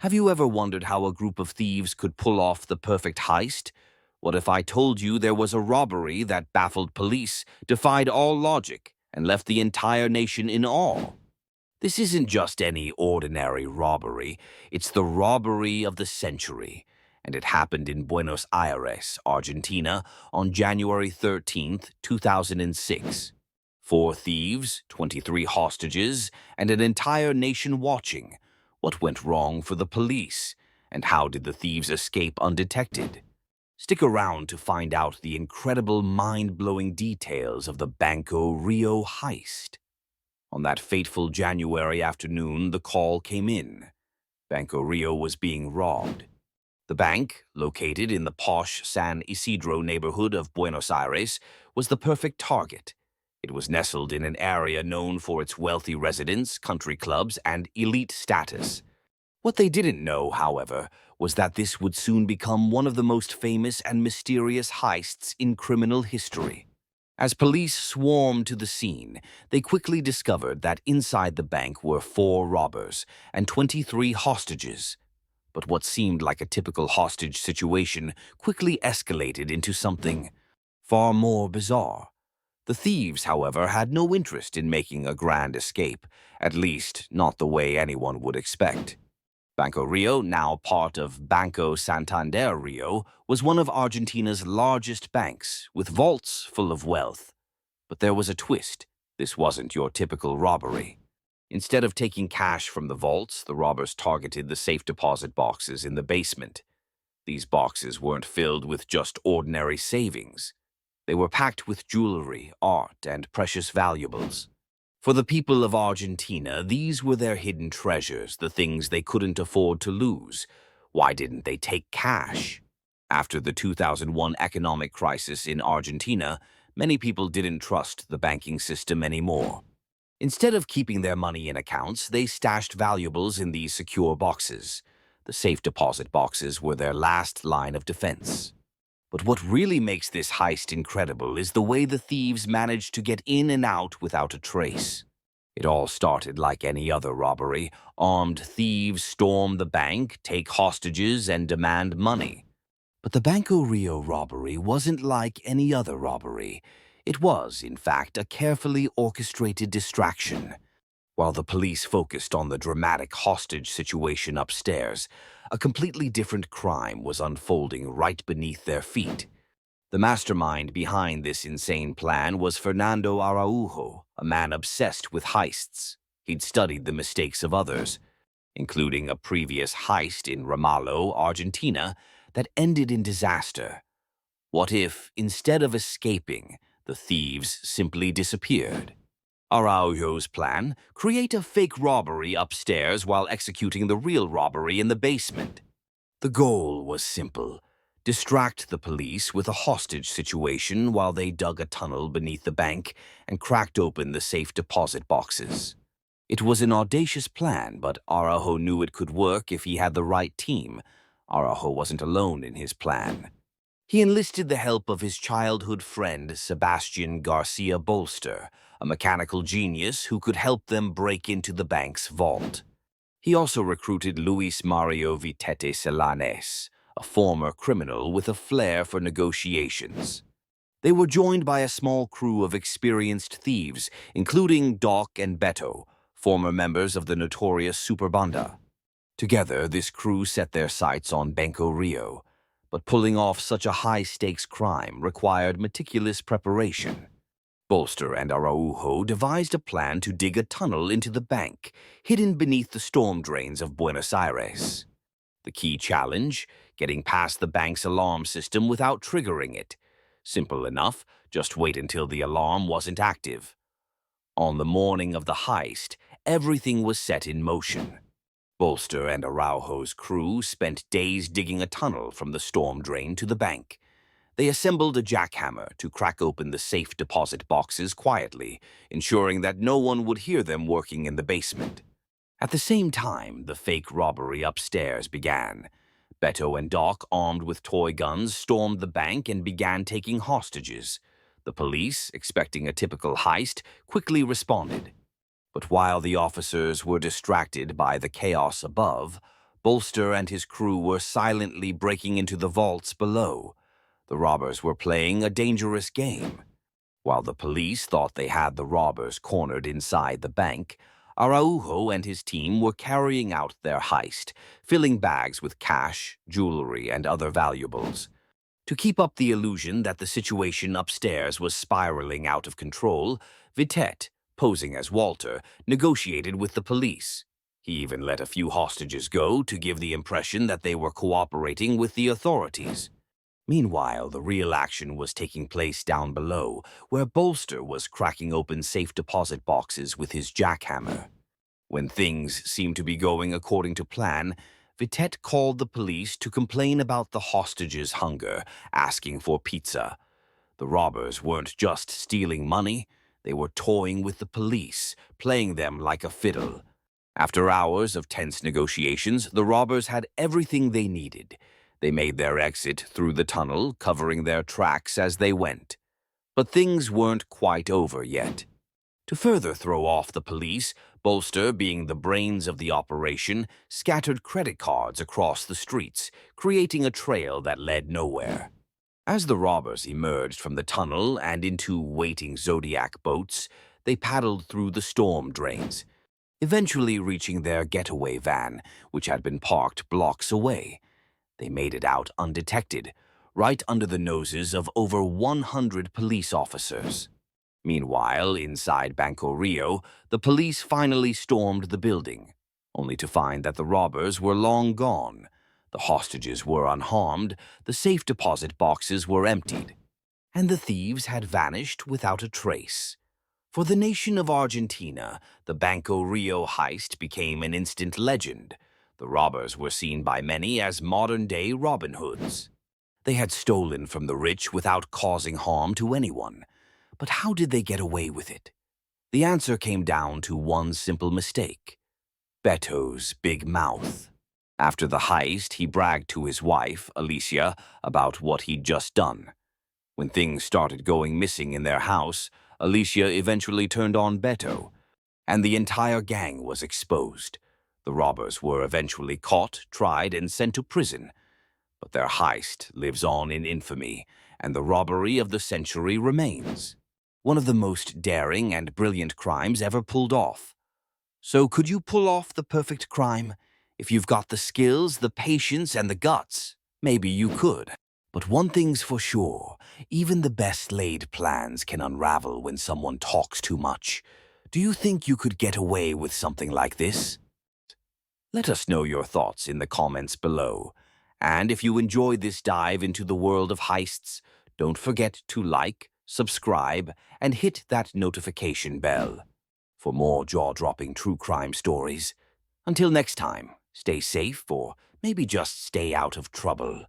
Have you ever wondered how a group of thieves could pull off the perfect heist? What if I told you there was a robbery that baffled police, defied all logic, and left the entire nation in awe? This isn't just any ordinary robbery, it's the robbery of the century, and it happened in Buenos Aires, Argentina, on January 13th, 2006. 4 thieves, 23 hostages, and an entire nation watching. What went wrong for the police? And how did the thieves escape undetected? Stick around to find out the incredible, mind-blowing details of the Banco Rio Heist. On that fateful January afternoon, the call came in. Banco Rio was being robbed. The bank, located in the posh San Isidro neighborhood of Buenos Aires, was the perfect target. It was nestled in an area known for its wealthy residents, country clubs, and elite status. What they didn't know, however, was that this would soon become one of the most famous and mysterious heists in criminal history. As police swarmed to the scene, they quickly discovered that inside the bank were 4 robbers and 23 hostages. But what seemed like a typical hostage situation quickly escalated into something far more bizarre. The thieves, however, had no interest in making a grand escape, at least not the way anyone would expect. Banco Rio, now part of Banco Santander Rio, was one of Argentina's largest banks, with vaults full of wealth. But there was a twist. This wasn't your typical robbery. Instead of taking cash from the vaults, the robbers targeted the safe deposit boxes in the basement. These boxes weren't filled with just ordinary savings. They were packed with jewelry, art, and precious valuables. For the people of Argentina, these were their hidden treasures, the things they couldn't afford to lose. Why didn't they take cash? After the 2001 economic crisis in Argentina, many people didn't trust the banking system anymore. Instead of keeping their money in accounts, they stashed valuables in these secure boxes. The safe deposit boxes were their last line of defense. But what really makes this heist incredible is the way the thieves managed to get in and out without a trace. It all started like any other robbery. Armed thieves storm the bank, take hostages, and demand money. But the Banco Rio robbery wasn't like any other robbery. It was, in fact, a carefully orchestrated distraction. While the police focused on the dramatic hostage situation upstairs, a completely different crime was unfolding right beneath their feet. The mastermind behind this insane plan was Fernando Araujo, a man obsessed with heists. He'd studied the mistakes of others, including a previous heist in Ramallo, Argentina, that ended in disaster. What if, instead of escaping, the thieves simply disappeared? Araujo's plan: create a fake robbery upstairs while executing the real robbery in the basement. The goal was simple: distract the police with a hostage situation while they dug a tunnel beneath the bank and cracked open the safe deposit boxes. It was an audacious plan, but Araujo knew it could work if he had the right team. Araujo wasn't alone in his plan. He enlisted the help of his childhood friend Sebastian Garcia Bolster, a mechanical genius who could help them break into the bank's vault. He also recruited Luis Mario Vitete Selanes, a former criminal with a flair for negotiations. They were joined by a small crew of experienced thieves, including Doc and Beto, former members of the notorious Superbanda. Together, this crew set their sights on Banco Rio, but pulling off such a high-stakes crime required meticulous preparation. Bolster and Araujo devised a plan to dig a tunnel into the bank, hidden beneath the storm drains of Buenos Aires. The key challenge: getting past the bank's alarm system without triggering it. Simple enough, just wait until the alarm wasn't active. On the morning of the heist, everything was set in motion. Bolster and Araujo's crew spent days digging a tunnel from the storm drain to the bank. They assembled a jackhammer to crack open the safe deposit boxes quietly, ensuring that no one would hear them working in the basement. At the same time, the fake robbery upstairs began. Beto and Doc, armed with toy guns, stormed the bank and began taking hostages. The police, expecting a typical heist, quickly responded. But while the officers were distracted by the chaos above, Bolster and his crew were silently breaking into the vaults below. The robbers were playing a dangerous game. While the police thought they had the robbers cornered inside the bank, Araujo and his team were carrying out their heist, filling bags with cash, jewelry, and other valuables. To keep up the illusion that the situation upstairs was spiraling out of control, Vitet, posing as Walter, negotiated with the police. He even let a few hostages go to give the impression that they were cooperating with the authorities. Meanwhile, the real action was taking place down below, where Bolster was cracking open safe deposit boxes with his jackhammer. When things seemed to be going according to plan, Vitet called the police to complain about the hostages' hunger, asking for pizza. The robbers weren't just stealing money, they were toying with the police, playing them like a fiddle. After hours of tense negotiations, the robbers had everything they needed. They made their exit through the tunnel, covering their tracks as they went. But things weren't quite over yet. To further throw off the police, Bolster, being the brains of the operation, scattered credit cards across the streets, creating a trail that led nowhere. As the robbers emerged from the tunnel and into waiting Zodiac boats, they paddled through the storm drains, eventually reaching their getaway van, which had been parked blocks away. They made it out undetected, right under the noses of over 100 police officers. Meanwhile, inside Banco Rio, the police finally stormed the building, only to find that the robbers were long gone. The hostages were unharmed, the safe deposit boxes were emptied, and the thieves had vanished without a trace. For the nation of Argentina, the Banco Rio Heist became an instant legend. The robbers were seen by many as modern-day Robin Hoods. They had stolen from the rich without causing harm to anyone. But how did they get away with it? The answer came down to one simple mistake: Beto's big mouth. After the heist, he bragged to his wife, Alicia, about what he'd just done. When things started going missing in their house, Alicia eventually turned on Beto, and the entire gang was exposed. The robbers were eventually caught, tried, and sent to prison. But their heist lives on in infamy, and the robbery of the century remains. One of the most daring and brilliant crimes ever pulled off. So could you pull off the perfect crime? If you've got the skills, the patience, and the guts, maybe you could. But one thing's for sure, even the best laid plans can unravel when someone talks too much. Do you think you could get away with something like this? Let us know your thoughts in the comments below. And if you enjoyed this dive into the world of heists, don't forget to like, subscribe, and hit that notification bell for more jaw-dropping true crime stories. Until next time, stay safe or maybe just stay out of trouble.